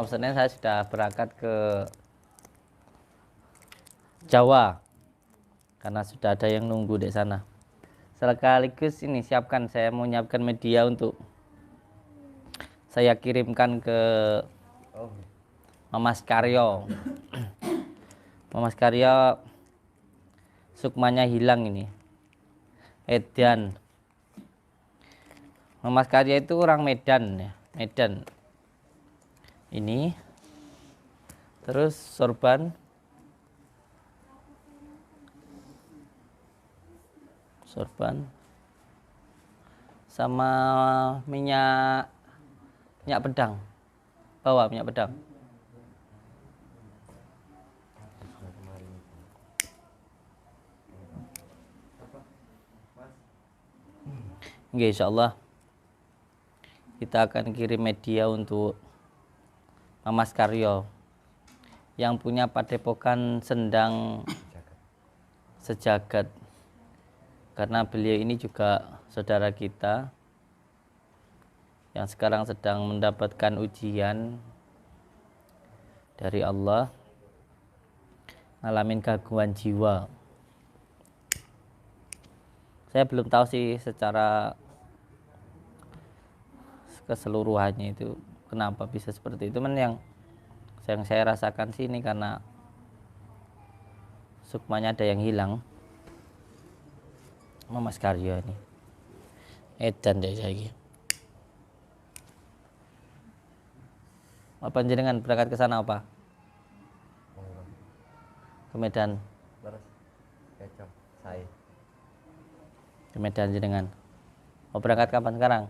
Senin saya sudah berangkat ke Jawa karena sudah ada yang nunggu di sana. Sekaligus ini saya mau nyiapkan media untuk saya kirimkan ke Mamas Karyo. Mamas Karyo sukmanya hilang ini. Edan. Mamas Karyo itu orang Medan ya, Medan. Ini terus sorban sama minyak pedang, bawa minyak pedang. Oke, insyaallah kita akan kirim media untuk Mamas Karyo yang punya padepokan Sendang Sejagat, karena beliau ini juga saudara kita yang sekarang sedang mendapatkan ujian dari Allah, ngalamin gangguan jiwa. Saya belum tahu sih secara keseluruhannya itu kenapa bisa seperti itu, yang saya rasakan sih ini karena sukmanya ada yang hilang. Mamas Karyo ini edan deh saya. Apa jenengan berangkat ke sana apa? Ke Medan. Ke Medan jenengan. Mau berangkat kapan sekarang?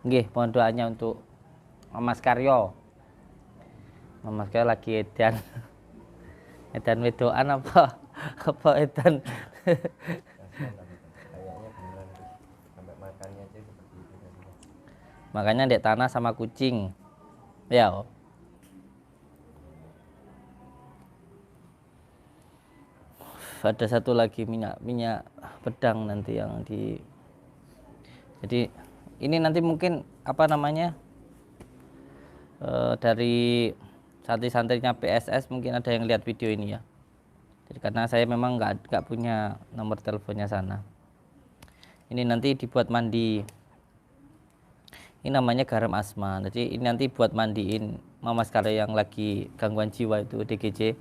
Nggih, mohon doanya untuk Mamas Karyo. Mamas Karyo lagi edan. Edan wedoan apa? Apa edan? Makanya dek tanah sama kucing. Ya. Ada satu lagi minyak pedang nanti yang di. Jadi ini nanti mungkin dari santri-santrinya PSS mungkin ada yang lihat video ini ya. Jadi karena saya memang nggak punya nomor teleponnya sana. Ini nanti dibuat mandi. Ini namanya garam asma. Jadi ini nanti buat mandiin Mamas Karyo yang lagi gangguan jiwa itu DGJ.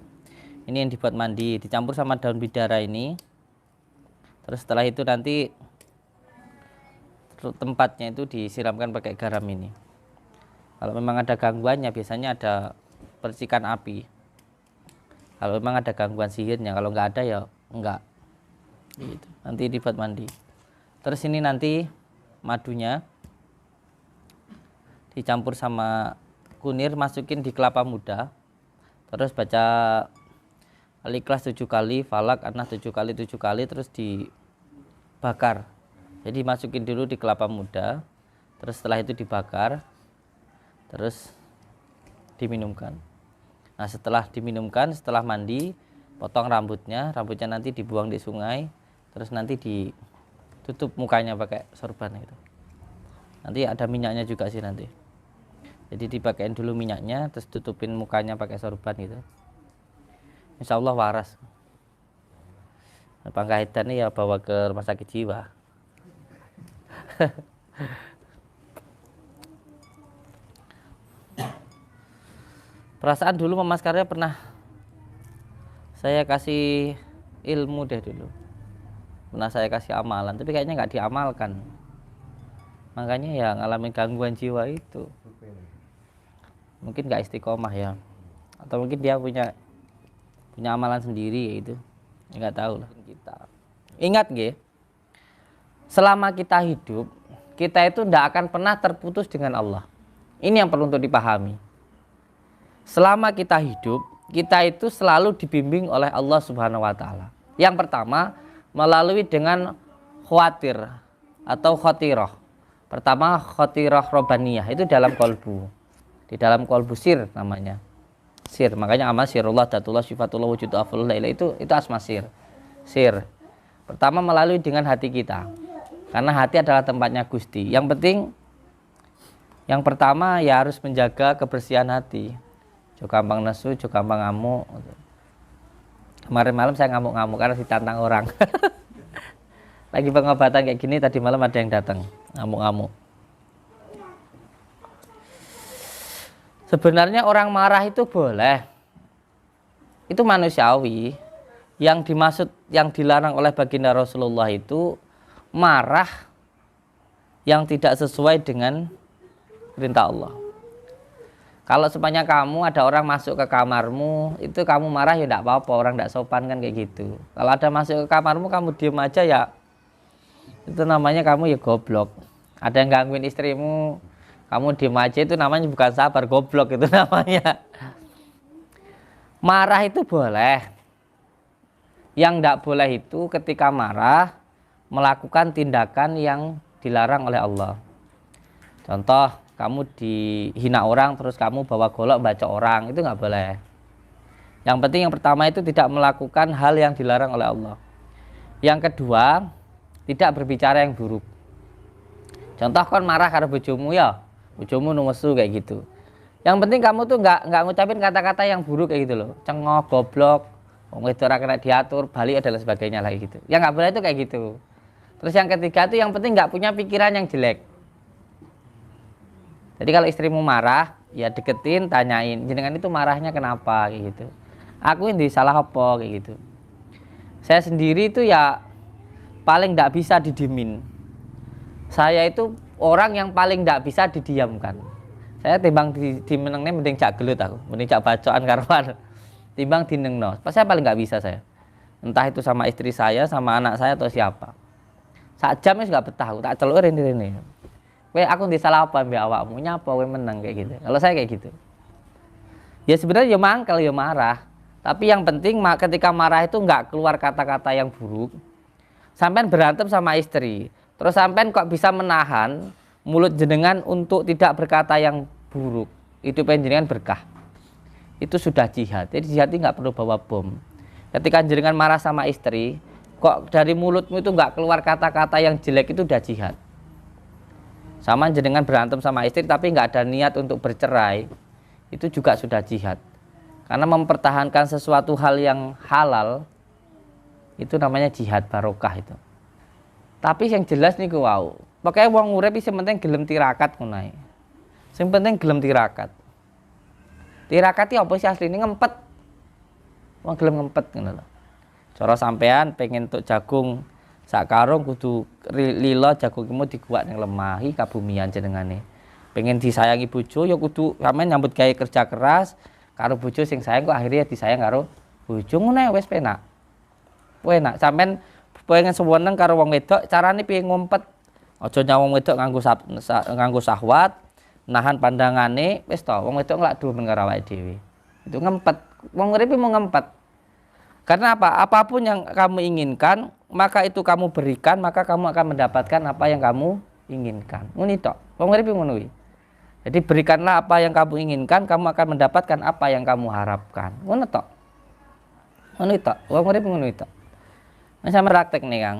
Ini yang dibuat mandi, dicampur sama daun bidara ini. Terus setelah itu nanti tempatnya itu disiramkan pakai garam ini. Kalau memang ada gangguannya biasanya ada percikan api. Kalau memang ada gangguan sihirnya, kalau nggak ada ya enggak. Gitu. Nanti dibuat mandi. Terus ini nanti madunya dicampur sama kunir, masukin di kelapa muda. Terus baca Al-Ikhlas 7 kali, Falak, An-Nas 7 kali, terus dibakar. Jadi masukin dulu di kelapa muda, terus setelah itu dibakar, terus diminumkan. Nah setelah diminumkan, setelah mandi, potong rambutnya nanti dibuang di sungai, terus nanti ditutup mukanya pakai sorban itu. Nanti ada minyaknya juga sih nanti. Jadi dipakein dulu minyaknya, terus tutupin mukanya pakai sorban gitu. Insya Allah waras. Pangkahitan ini ya bawa ke rumah sakit jiwa. Perasaan dulu Mamas Karyo pernah saya kasih ilmu deh dulu. Pernah saya kasih amalan, tapi kayaknya nggak diamalkan. Makanya ya ngalamin gangguan jiwa itu. Mungkin nggak istiqomah ya. Atau mungkin dia punya amalan sendiri itu. Nggak tahu lah kita. Ingat nggih, selama kita hidup, kita itu tidak akan pernah terputus dengan Allah. Ini yang perlu untuk dipahami. Selama kita hidup, kita itu selalu dibimbing oleh Allah Subhanahu wa taala. Yang pertama, melalui dengan khawatir atau khotirah. Pertama khotirah robaniyah, itu dalam kolbu. Di dalam kolbu sir namanya. Sir, makanya amal sirullah, datullah, sifatullah, wujud afalullah itu asma sir. Sir. Pertama melalui dengan hati kita. Karena hati adalah tempatnya Gusti. Yang penting yang pertama ya harus menjaga kebersihan hati. Jo gampang nesu, jo gampang ngamuk. Kemarin malam saya ngamuk-ngamuk karena ditantang orang. Lagi pengobatan kayak gini, tadi malam ada yang datang ngamuk-ngamuk. Sebenarnya orang marah itu boleh, itu manusiawi. Yang dimaksud, yang dilarang oleh baginda Rasulullah itu marah yang tidak sesuai dengan perintah Allah. Kalau sepanjang kamu ada orang masuk ke kamarmu, itu kamu marah ya tidak apa-apa, orang tidak sopan kan kayak gitu. Kalau ada masuk ke kamarmu kamu diem aja ya, itu namanya kamu ya goblok. Ada yang gangguin istrimu, kamu diem aja, itu namanya bukan sabar, goblok itu namanya. Marah itu boleh. Yang tidak boleh itu ketika marah melakukan tindakan yang dilarang oleh Allah. Contoh, kamu dihina orang terus kamu bawa golok baca orang, itu nggak boleh. Yang penting yang pertama itu tidak melakukan hal yang dilarang oleh Allah. Yang kedua, tidak berbicara yang buruk. Contoh kon marah karena bojomu ya, bojomu numesu kayak gitu. Yang penting kamu tuh nggak ngucapin kata-kata yang buruk kayak gitu loh. Cengok, goblok, wong itu ora kena diatur, balik dan sebagainya lah gitu. Yang nggak boleh itu kayak gitu. Terus yang ketiga itu yang penting nggak punya pikiran yang jelek. Jadi kalau istrimu marah, ya deketin, tanyain, jenengan itu marahnya kenapa kayak gitu. Aku ini salah apa kayak gitu. Saya sendiri itu ya paling nggak bisa didimin. Saya itu orang yang paling nggak bisa didiamkan. Saya timbang di menengnya mending cak gelut aku, mending cak bacoan karuan. Timbang dinengno. Saya paling nggak bisa saya. Entah itu sama istri saya, sama anak saya atau siapa. Saat jamnya juga betah, aku tak celurin ini. Weh aku disalah apa mbak awakmu, nyapa weh menang kayak gitu. Kalau saya kayak gitu. Ya sebenarnya ya mangkel ya marah. Tapi yang penting ketika marah itu nggak keluar kata-kata yang buruk. Sampean berantem sama istri, terus sampean kok bisa menahan mulut jenengan untuk tidak berkata yang buruk. Itu jenengan berkah. Itu sudah jihad. Jadi jihad itu nggak perlu bawa bom. Ketika jenengan marah sama istri, kok dari mulutmu itu nggak keluar kata-kata yang jelek, itu udah jihad. Sama jenengan berantem sama istri tapi nggak ada niat untuk bercerai, itu juga sudah jihad. Karena mempertahankan sesuatu hal yang halal, itu namanya jihad barokah itu. Tapi yang jelas nih wow, pokoknya wong urip sing penting gelem tirakat ngono ae. Sing penting gelem tirakat. Tirakat iki apa sih asline ngempet. Wong gelem ngempet ngono lho. Cara sampean pengen tuk jagung sak karung kudu lilo jagungmu diguak ning lemah, iki kabumian jenengane. Pengen disayangi bojo ya kudu sampean nyambut gawe kerja keras karo bojo sing sayang, kok akhirnya disayang karo bojo ngono wis penak. Enak sampean pengen seweneng karo wong wedok, carane piye ngumpet. Aja nyawang wedok nganggo syahwat, nahan pandangane, wis to wong wedok nglak dumen karo awake dhewe. Itu ngempet. Wong urip mau ngempet. Karena apa? Apapun yang kamu inginkan, maka itu kamu berikan, maka kamu akan mendapatkan apa yang kamu inginkan. Ngono tok. Wong urip ngono kuwi. Jadi berikanlah apa yang kamu inginkan, kamu akan mendapatkan apa yang kamu harapkan. Ngono tok. Ngono tok. Wong urip ngono tok. Nah, saya praktek nih Kang.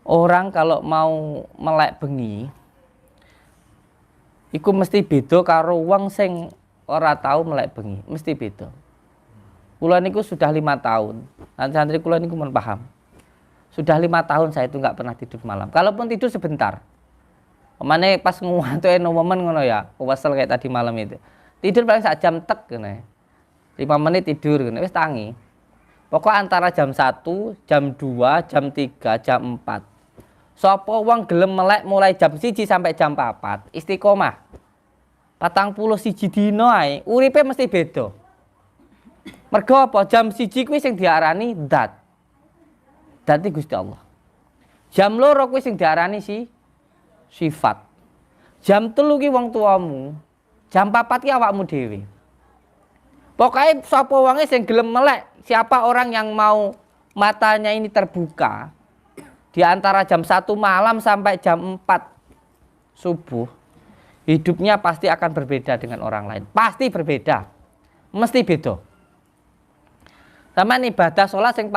Orang kalau mau melek bengi, iku mesti beda karo wong sing ora tahu melek bengi, mesti beda. Kula niku sudah 5 tahun, santri kula niku mun paham. Sudah 5 tahun saya itu nggak pernah tidur malam. Kalaupun tidur sebentar. Pemane pas nguwatuke momen ngono ya, kewesel kayak tadi malam itu. Tidur paling sak jam tek ngene. 5 menit tidur ngene wis tangi. Pokok antara jam 1, jam 2, jam 3, jam 4. Sapa wong gelem melek mulai jam 1 sampai jam 4, istiqomah. 41 dina ae, uripe mesti beda. Mergo apa? Jam 1 kuwi sing diarani zat. Zat iki Gusti Allah. Jam 2 kuwi sing diarani sifat. Jam 3 ki wong tuamu. Jam 4 ki awakmu dhewe. Pokoknya sapa wonge sing gelem melek, siapa orang yang mau matanya ini terbuka di antara jam 1 malam sampai jam 4 subuh, hidupnya pasti akan berbeda dengan orang lain. Pasti berbeda. mesti beda. Sampeyan ibadah sholat sing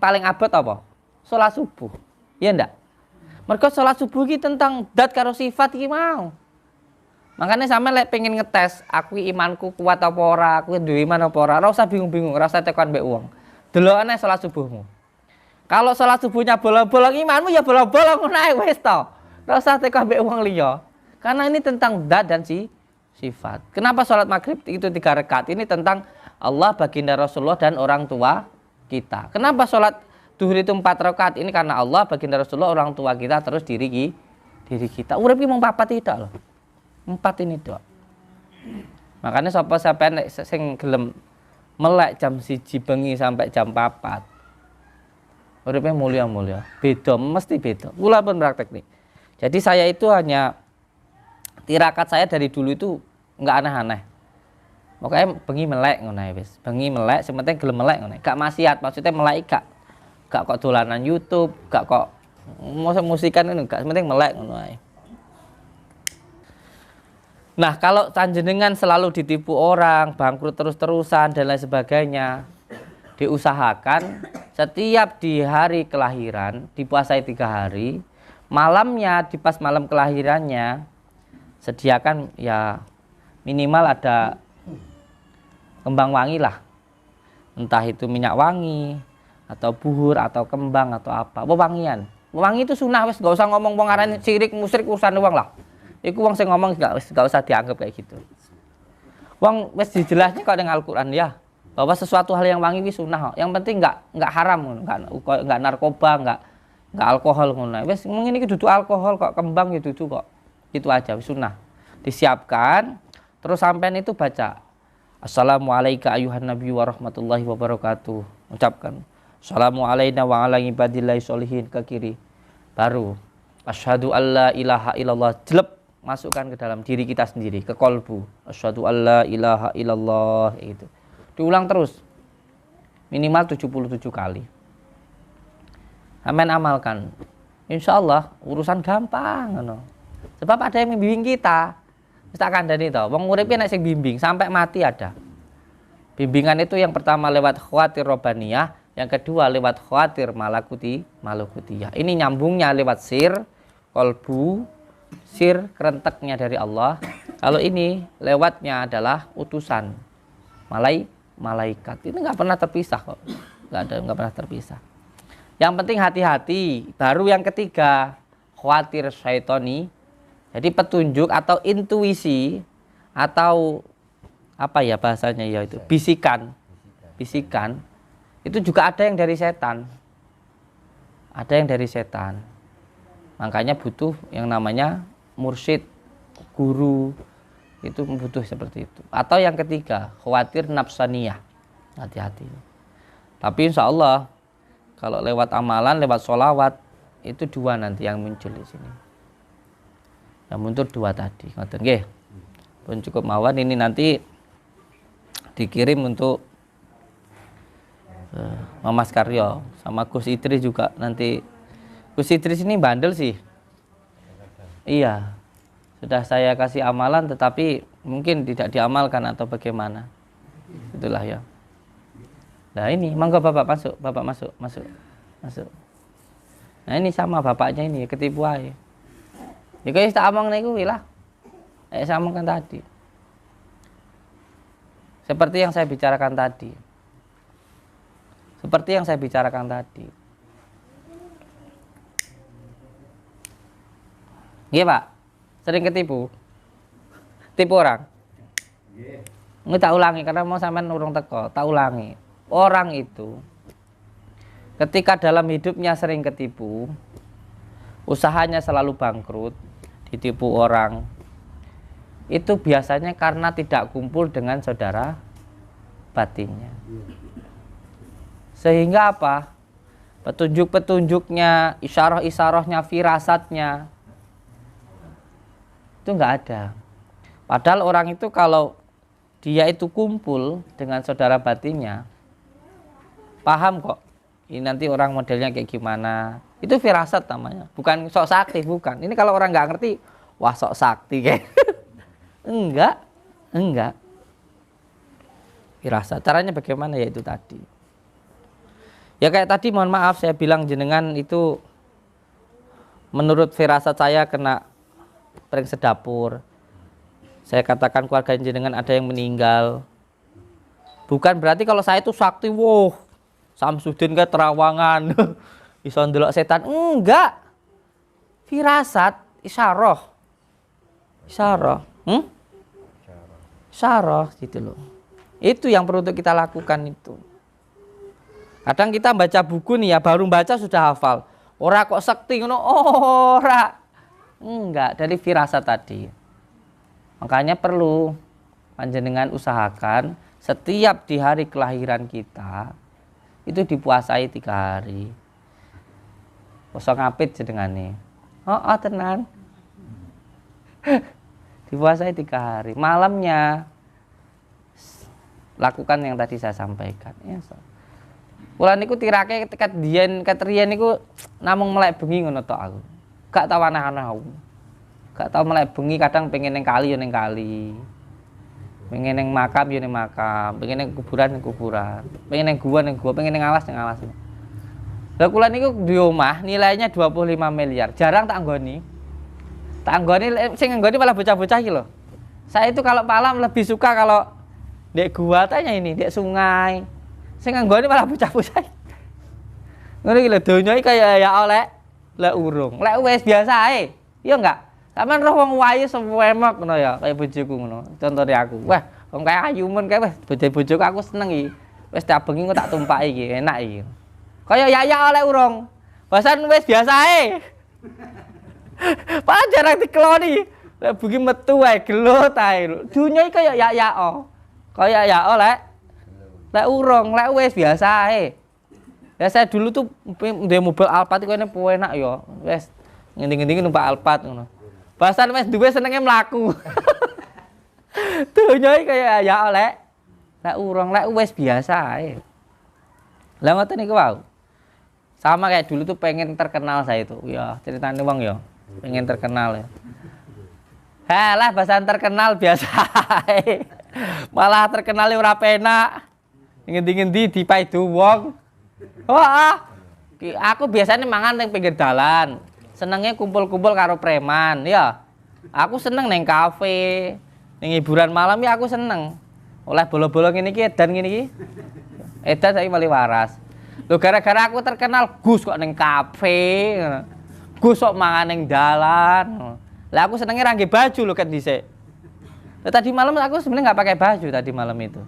paling abot apa? Sholat subuh. Iya ndak? Mergo sholat subuh iki tentang dat karo sifat iki mau. Makanya sampeyan lek pengen ngetes aku imanku kuat apa ora, aku duwe iman apa ora, ora usah bingung-bingung, ora usah tekan mbek wong. Delokane sholat subuhmu. Kalau sholat subuhnya bolong-bolong, imanmu ya bolong-bolong ngono ae wis to. Ora usah tekan mbek wong liya. Karena ini tentang dat dan sifat. Kenapa sholat maghrib itu 3 rakaat? Ini tentang Allah, baginda Rasulullah dan orang tua kita. Kenapa sholat duhur itu 4 rakaat? Ini karena Allah, baginda Rasulullah, orang tua kita, terus diri kita. Urip iki mung 4 tidak loh. 4 ini doang. Makanya sapa sampean sing gelem melek jam 1 bengi sampai jam 4. Uripnya mulia-mulia. Beda, mesti beda. Kula pun praktek nih. Jadi saya itu hanya tirakat saya dari dulu itu enggak aneh-aneh. Pokoknya bengi melek ngono ae wis. Bengi melek, sing penting gelem melek ngono. Gak maksiat, maksudnya melek gak kok dolanan YouTube, gak kok musikan ngono, gak penting melek ngono ae. Nah, kalau panjenengan selalu ditipu orang, bangkrut terus-terusan dan lain sebagainya, diusahakan setiap di hari kelahiran dipuasai 3 hari, malamnya di pas malam kelahirannya sediakan ya minimal ada kembang wangi lah, entah itu minyak wangi atau buhur atau kembang atau apa, wewangian. Wewangi itu sunnah wis, gak usah ngomong wong aran syirik musyrik urusan wong lah. Iku wong sing ngomong gak usah dianggap kayak gitu. Wong wis dijelasnya kok ning Al-Qur'an ya, bahwa sesuatu hal yang wangi wis sunnah. Yang penting enggak haram, enggak narkoba, enggak alkohol ngono. Wis ngene iki dudu alkohol kok, kembang ya dudu kok. Itu aja wis sunnah. Disiapkan terus sampean itu baca Assalamualaikum ayuhan nabi wa rahmatullahi wabarakatuh. Ucapkan Assalamualaikum wa ala ibadillahi sholihin ke kiri. Baru asyhadu alla ilaha illallah, jelep masukkan ke dalam diri kita sendiri, ke kolbu. Asyhadu alla ilaha illallah itu. Diulang terus minimal 77 kali. Amin, amalkan. Insya Allah urusan gampang ngono. Sebab ada yang membimbing kita. Wis tak kandhani to, wong uripe nek sing bimbing sampai mati ada. Bimbingan itu yang pertama lewat khawatir robaniyah, yang kedua lewat khawatir malakutiyah. Ini nyambungnya lewat sir, kolbu, sir kerenteknya dari Allah. Kalau ini lewatnya adalah utusan malaikat. Ini nggak pernah terpisah kok, nggak pernah terpisah. Yang penting hati-hati. Baru yang ketiga khawatir syaitoni. Jadi petunjuk atau intuisi atau apa ya bahasanya ya itu bisikan itu juga ada yang dari setan. Ada yang dari setan. Makanya butuh yang namanya mursyid, guru, itu butuh seperti itu. Atau yang ketiga, khawatir nafsaniyah. Hati-hati. Tapi insya Allah kalau lewat amalan, lewat sholawat itu 2 nanti yang muncul di sini. Yang muncul 2 tadi. Ngoten nggih. Pun cukup mawon, ini nanti dikirim untuk Mas Karyo sama Gus Idris juga nanti. Gus Idris ini bandel sih. Iya. Sudah saya kasih amalan tetapi mungkin tidak diamalkan atau bagaimana. Itulah ya. Nah ini, monggo Bapak masuk, Bapak masuk. Nah ini sama bapaknya ini ketipu aja. Ya guys tak omong niku lah. Saya omongkan tadi. Seperti yang saya bicarakan tadi. Iya Pak, sering ketipu. Tipu orang. Ini tak ulangi karena mau sampean urung teko, tak ulangi. Orang itu ketika dalam hidupnya sering ketipu, usahanya selalu bangkrut, ditipu orang, itu biasanya karena tidak kumpul dengan saudara batinnya. Sehingga apa? Petunjuk-petunjuknya, isyarah-isyarahnya, firasatnya itu enggak ada. Padahal orang itu kalau dia itu kumpul dengan saudara batinnya, paham kok ini nanti orang modelnya kayak gimana. Itu firasat namanya, bukan sok sakti, bukan. Ini kalau orang nggak ngerti, wah sok sakti kayak. enggak. firasat. Caranya bagaimana? Ya itu tadi. Ya kayak tadi, mohon maaf saya bilang jenengan itu menurut firasat saya kena pering sedapur. Saya katakan keluarga jenengan ada yang meninggal. Bukan berarti kalau saya itu sakti, wow, Samsudin ke terawangan, iso ndelok setan. Enggak. Firasat, isyarah. Isyarah. Isyarah gitu loh. Itu yang perlu untuk kita lakukan itu. Kadang kita baca buku nih ya, baru baca sudah hafal. Ora kok sekti ngono, ora. Enggak, dari firasat tadi. Makanya perlu panjenengan usahakan setiap di hari kelahiran kita itu dipuasai 3 hari. Poso ngapit jenengane. Oh, tenan. Dipuasai 3 hari. Malamnya lakukan yang tadi saya sampaikan. Ya, so. Kula niku tirake ket riyen niku namung melek bengi ngono tok aku. Gak tau aneh-aneh aku. Gak tau melek bengi, kadang pengen ning kali ya ning kali. Pengen ning makam ya ning makam, pengen ning kuburan ning kuburan. Pengen ning gua, pengen ning alas ning alas. Lah kula niku di omah nilainya 25 miliar. Jarang tak anggoni. Tak anggoni sing anggoni malah bocah-bocah iki lho. Saya itu kalau malam lebih suka kalau dek gua tanya ini, dek sungai. Sing anggone malah bocah-bocah. Ngono iki lho, donya iki kaya ya oleh lek urung. Lek wis biasa ae. Iya enggak? Sampeyan roh wong wayu sewemek ngono ya, kaya bojoku ngono. Contone aku. Wah, wong kaya ayu men kae wis bojo-bojoku aku seneng iki. Wis tak bengi engko tak tumpaki iki, enak iki. Kaya ya oleh urung. Bahasan wis biasa ae. Padahal jarang dikeloni. Lek bengi metu wae gelut ae. Donya iki kaya ya oh. Kaya ya oleh lek urung, lek wis biasa ae. Ya saya dulu tuh ndek mobil Alphard iku enak ya. Wis ngendi-ngendi numpak Alphard ngono. Bahasan wis duwe senenge mlaku. Donya iki kaya ya oleh lek urung, lek wis biasa ae. Lah ngoten niku wae. Sama kayak dulu tuh pengen terkenal saya itu. Ya, ceritane wong ya, pengen terkenal ya. Halah bahasan terkenal biasa ae. Malah terkenal ora penak. Ngendi-ngendi dipaidu wong. Wah, aku biasanya mangan ning pinggir dalan. Senengnya kumpul-kumpul karo preman, ya. Aku seneng neng kafe, neng hiburan malam ya aku seneng. Oleh bolo-bolo ngene iki edan ngene iki. Edan saiki mali waras. Lho gara-gara aku terkenal Gus kok neng kafe. Gus kok mangan neng dalan. Lah aku senengnya ra nggih baju lho kan dhisik. Tadi malam aku sebenarnya nggak pakai baju tadi malam itu.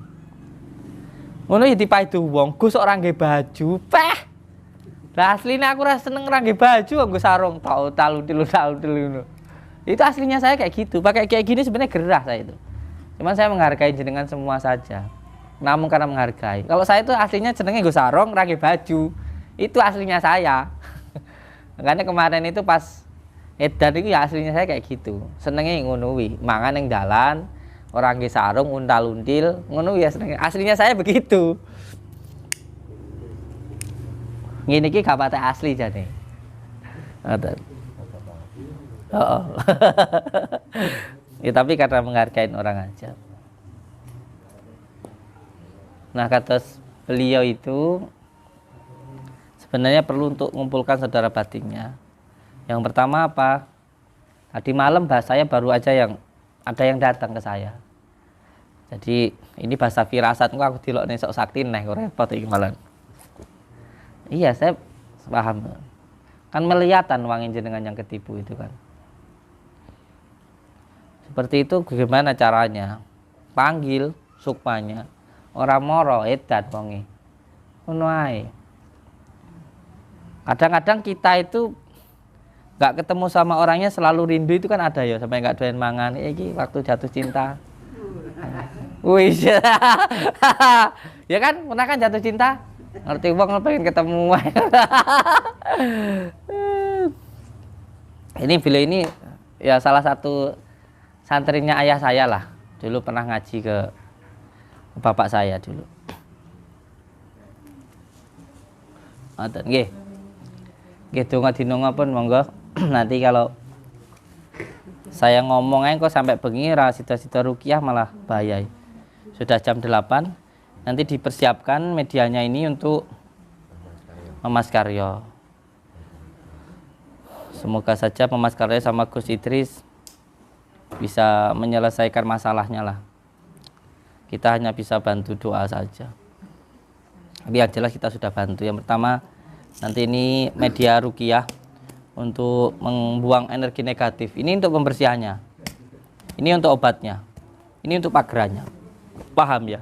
Ngono ya dipaidu wong, Gus ora nggih baju. Peh. Lah asline aku ora seneng ora nggih baju, nggo sarung tok taluntil ngono. Itu aslinya saya kayak gitu. Pakai kayak gini sebenarnya gerah saya itu. Cuman saya menghargai jenengan semua saja. Namun karena menghargai. Kalau saya itu aslinya senengnya nggo sarung, ora nggih baju. Itu aslinya saya. Makanya kemarin itu pas edan itu ya aslinya saya kayak gitu. Senengnya ngono wi, mangan ning dalan. Orang nggih sarung untal-until ngono ya seneng. Aslinya saya begitu. Ngene iki gak pate asli jane. Ngoten. Oh. Ya tapi karena menghargai orang aja. Nah, kata beliau itu sebenarnya perlu untuk mengumpulkan saudara batinnya. Yang pertama apa? Tadi malam bahasanya baru aja yang ada yang datang ke saya. Jadi ini bahasa firasat aku dilok nek sok sakti neh kok repot iki malah. Iya, saya paham. Kan melihatan wangi jenengan yang ketipu itu kan. Seperti itu bagaimana caranya? Panggil sukmanya. Ora moro edan wonge. Ngono ae. Kadang-kadang kita itu nggak ketemu sama orangnya selalu rindu itu kan ada ya, sampai nggak doyan mangan. Iki waktu jatuh cinta. Wih, ya kan, pernah kan jatuh cinta? Ngerti wong pengen ketemu. Ini beliau ini ya salah satu santrinya ayah saya lah. Dulu pernah ngaji ke bapak saya dulu. Ngoten nggih. Nggih donga dinonga pun monggo. Nanti kalau saya ngomong aja kok sampai bengi ra sida-sida ruqyah malah bahaya. Sudah jam 8. nanti dipersiapkan medianya ini untuk Mas Karyo. Semoga saja Mas Karyo sama Gus Idris bisa menyelesaikan masalahnya lah. Kita hanya bisa bantu doa saja. Tapi yang jelas kita sudah bantu. Yang pertama, nanti ini media ruqyah untuk membuang energi negatif. Ini untuk pembersihannya. Ini untuk obatnya. Ini untuk pagerannya. Paham ya?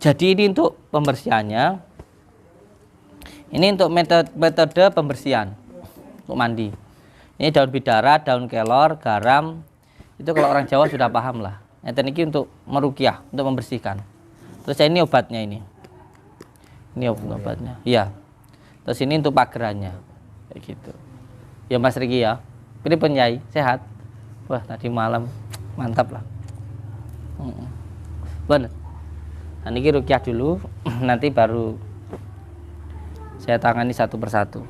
Jadi ini untuk pembersihannya. Ini untuk metode pembersihan. Untuk mandi. Ini daun bidara, daun kelor, garam. Itu kalau orang Jawa sudah paham lah. Ini untuk meruqyah, untuk membersihkan. Terus ini obatnya ini. Ini obatnya. Iya. Terus ini untuk pagerannya. Kayak gitu. Ya Mas Riki ya. Ini penyai, sehat. Wah, tadi malam mantap lah. Bener. Nah, ini ruqyah dulu, nanti baru saya tangani satu persatu.